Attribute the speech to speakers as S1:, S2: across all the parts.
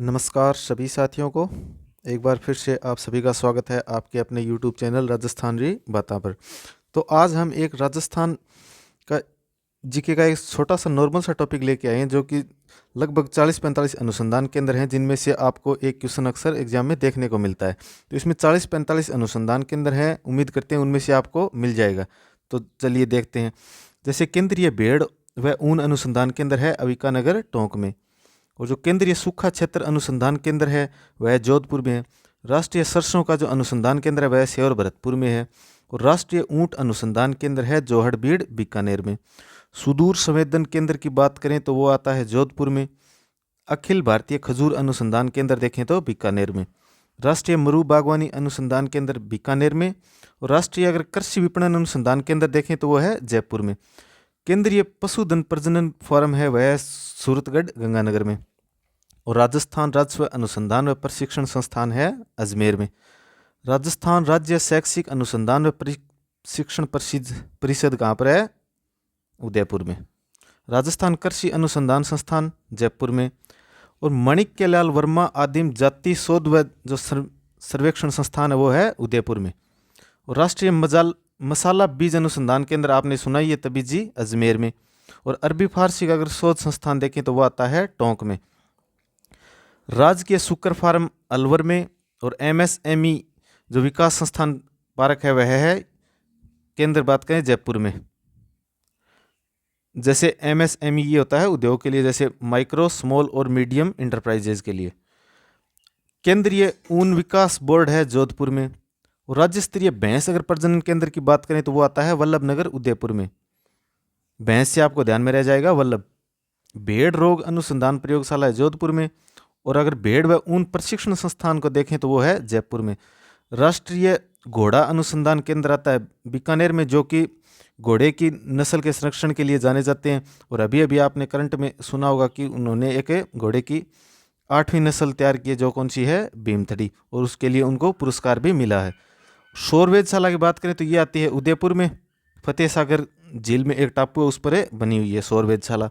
S1: नमस्कार सभी साथियों को। एक बार फिर से आप सभी का स्वागत है आपके अपने यूट्यूब चैनल राजस्थान री बातां पर। तो आज हम एक राजस्थान का जीके का एक छोटा सा नॉर्मल सा टॉपिक लेके आए हैं, जो कि लगभग 40-45 अनुसंधान केंद्र हैं, जिनमें से आपको एक क्वेश्चन अक्सर एग्जाम में देखने को मिलता है। तो इसमें 40-45 अनुसंधान केंद्र हैं, उम्मीद करते हैं उनमें से आपको मिल जाएगा। तो चलिए देखते हैं। जैसे केंद्रीय भेड़ व ऊन अनुसंधान केंद्र है अविकानगर टोंक में, और जो केंद्रीय सूखा क्षेत्र अनुसंधान केंद्र है वह जोधपुर में है। राष्ट्रीय सरसों का जो अनुसंधान केंद्र है वह सेवर भरतपुर में है, और राष्ट्रीय ऊंट अनुसंधान केंद्र है जोहड़बीड़ बीकानेर में। सुदूर संवेदन केंद्र की बात करें तो वो आता है जोधपुर में। अखिल भारतीय खजूर अनुसंधान केंद्र देखें तो बीकानेर में। राष्ट्रीय मरु बागवानी अनुसंधान केंद्र बीकानेर में, और राष्ट्रीय अगर कृषि विपणन अनुसंधान केंद्र देखें तो वो है जयपुर में। केंद्रीय पशुधन प्रजनन फोरम है वह सूरतगढ़ गंगानगर में, और राजस्थान राजस्व अनुसंधान व प्रशिक्षण संस्थान है अजमेर में। राजस्थान राज्य शैक्षिक अनुसंधान व प्रशिक्षण परिषद कहाँ पर है? उदयपुर में। राजस्थान कृषि अनुसंधान संस्थान जयपुर में, और माणिक्यलाल वर्मा आदिम जाति शोध व जो सर्वेक्षण संस्थान है वो है उदयपुर में। और राष्ट्रीय मसाला बीज अनुसंधान केंद्र आपने सुना ही है तभी जी, अजमेर में। और अरबी फारसी का अगर शोध संस्थान देखें तो वो आता है टोंक में। राजकीय शुक्र फार्म अलवर में, और एमएसएमई जो विकास संस्थान पार्क है वह है केंद्र बात करें जयपुर में। जैसे एमएसएमई ये होता है उद्योग के लिए, जैसे माइक्रो स्मॉल और मीडियम इंटरप्राइजेज के लिए। केंद्रीय ऊन विकास बोर्ड है जोधपुर में। और राज्य स्तरीय भैंस अगर प्रजनन केंद्र की बात करें तो वो आता है वल्लभ नगर उदयपुर में। भैंस से आपको ध्यान में रह जाएगा वल्लभ। भेड़ रोग अनुसंधान प्रयोगशाला है जोधपुर में, और अगर भेड़ व ऊन प्रशिक्षण संस्थान को देखें तो वो है जयपुर में। राष्ट्रीय घोड़ा अनुसंधान केंद्र आता है बीकानेर में, जो कि घोड़े की नस्ल के संरक्षण के लिए जाने जाते हैं। और अभी अभी आपने करंट में सुना होगा कि उन्होंने एक घोड़े की 8वीं नस्ल तैयार की है, जो कौन सी है? भीमथड़ी, और उसके लिए उनको पुरस्कार भी मिला है। सौर वेधशाला की बात करें तो ये आती है उदयपुर में। फतेह सागर झील में एक टापू है उस पर बनी हुई है सौर वेधशाला।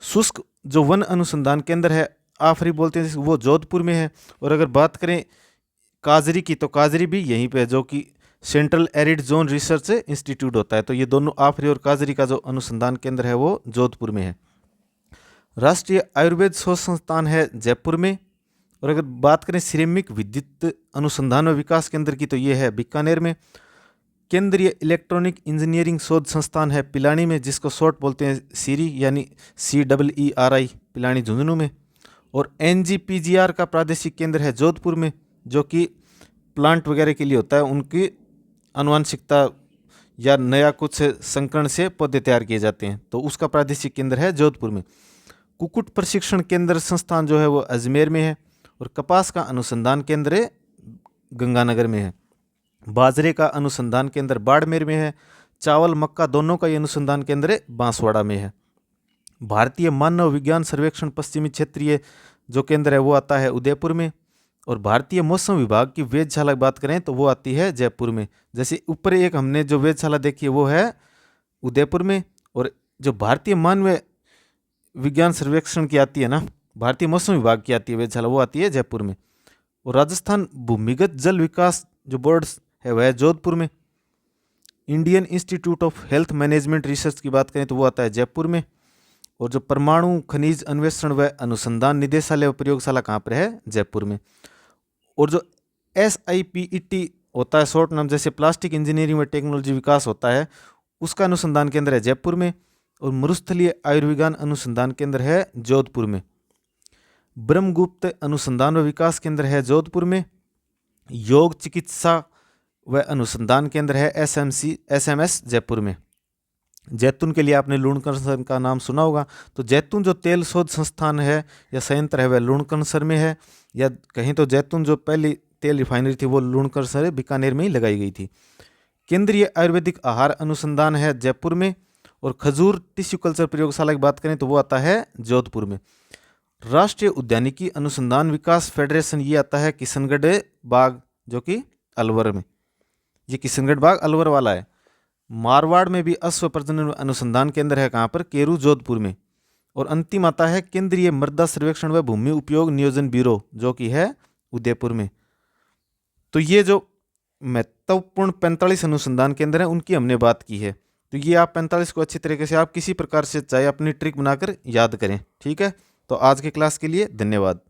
S1: शुष्क जो वन अनुसंधान केंद्र है आफरी बोलते हैं वो जोधपुर में है। और अगर बात करें काजरी की तो काजरी भी यहीं पे है, जो कि central arid zone research institute होता है। तो ये दोनों आफरी और काजरी का जो अनुसंधान केंद्र है वो जोधपुर में है। राष्ट्रीय आयुर्वेद शोध संस्थान है जयपुर में। और अगर बात करें सिरेमिक विद्युत अनुसंधान व विकास केंद्र की तो ये है बीकानेर में। केंद्रीय इलेक्ट्रॉनिक इंजीनियरिंग शोध संस्थान है पिलानी में, जिसको शॉर्ट बोलते हैं सीरी यानी CEERI, पिलानी झुंझुनू में। और NGPGR का प्रादेशिक केंद्र है जोधपुर में, जो कि प्लांट वगैरह के लिए होता है, उनकी आनुवंशिकता या नया कुछ संकरण से पौधे तैयार किए जाते हैं, तो उसका प्रादेशिक केंद्र है जोधपुर में। कुक्कुट प्रशिक्षण केंद्र संस्थान जो है वो अजमेर में है। और कपास का अनुसंधान केंद्र गंगानगर में है। बाजरे का अनुसंधान केंद्र बाड़मेर में है। चावल मक्का दोनों का ये अनुसंधान केंद्र बांसवाड़ा में है। भारतीय मानव विज्ञान सर्वेक्षण पश्चिमी क्षेत्रीय जो केंद्र है वो आता है उदयपुर में। और भारतीय मौसम विभाग की वेधशाला की बात करें तो वो आती है जयपुर में। जैसे ऊपर एक हमने जो वेधशाला देखी है वो है उदयपुर में, और जो भारतीय मानव विज्ञान सर्वेक्षण की आती है ना, भारतीय मौसम विभाग की आती है वेधशाला, वो आती है जयपुर में। और राजस्थान भूमिगत जल विकास जो बोर्ड है वह जोधपुर में। Indian institute of health management research की बात करें तो वो आता है जयपुर में। और जो परमाणु खनिज अन्वेषण व अनुसंधान निदेशालय व प्रयोगशाला कहाँ पर है? जयपुर में। और जो SIPET होता है शॉर्ट नाम, जैसे प्लास्टिक इंजीनियरिंग व टेक्नोलॉजी विकास होता है, उसका अनुसंधान केंद्र है जयपुर में। और मरुस्थलीय आयुर्विज्ञान अनुसंधान केंद्र है जोधपुर में। ब्रह्मगुप्त अनुसंधान व विकास केंद्र है जोधपुर में। योग चिकित्सा व अनुसंधान केंद्र है SMS जयपुर में। जैतून के लिए आपने लूणकरसर का नाम सुना होगा, तो जैतून जो तेल शोध संस्थान है या संयंत्र है वह लूणकरसर में है, या कहीं तो जैतून जो पहली तेल रिफाइनरी थी वो लूणकरसर बीकानेर में ही लगाई गई थी। केंद्रीय आयुर्वेदिक आहार अनुसंधान है जयपुर में। और खजूर टिश्यू कल्चर प्रयोगशाला की बात करें तो वो आता है जोधपुर में। राष्ट्रीय उद्यानिकी अनुसंधान विकास फेडरेशन ये आता है किशनगढ़ बाग, जो कि अलवर में। ये किशनगढ़ बाग अलवर वाला है। मारवाड़ में भी अश्व प्रजनन अनुसंधान केंद्र है कहाँ पर? केरू जोधपुर में। और अंतिम आता है केंद्रीय मृदा सर्वेक्षण व भूमि उपयोग नियोजन ब्यूरो, जो कि है उदयपुर में। तो ये जो महत्वपूर्ण 45 अनुसंधान केंद्र हैं उनकी हमने बात की है। तो ये आप 45 को अच्छी तरीके से आप किसी प्रकार से चाहे अपनी ट्रिक बनाकर याद करें। ठीक है, तो आज के क्लास के लिए धन्यवाद।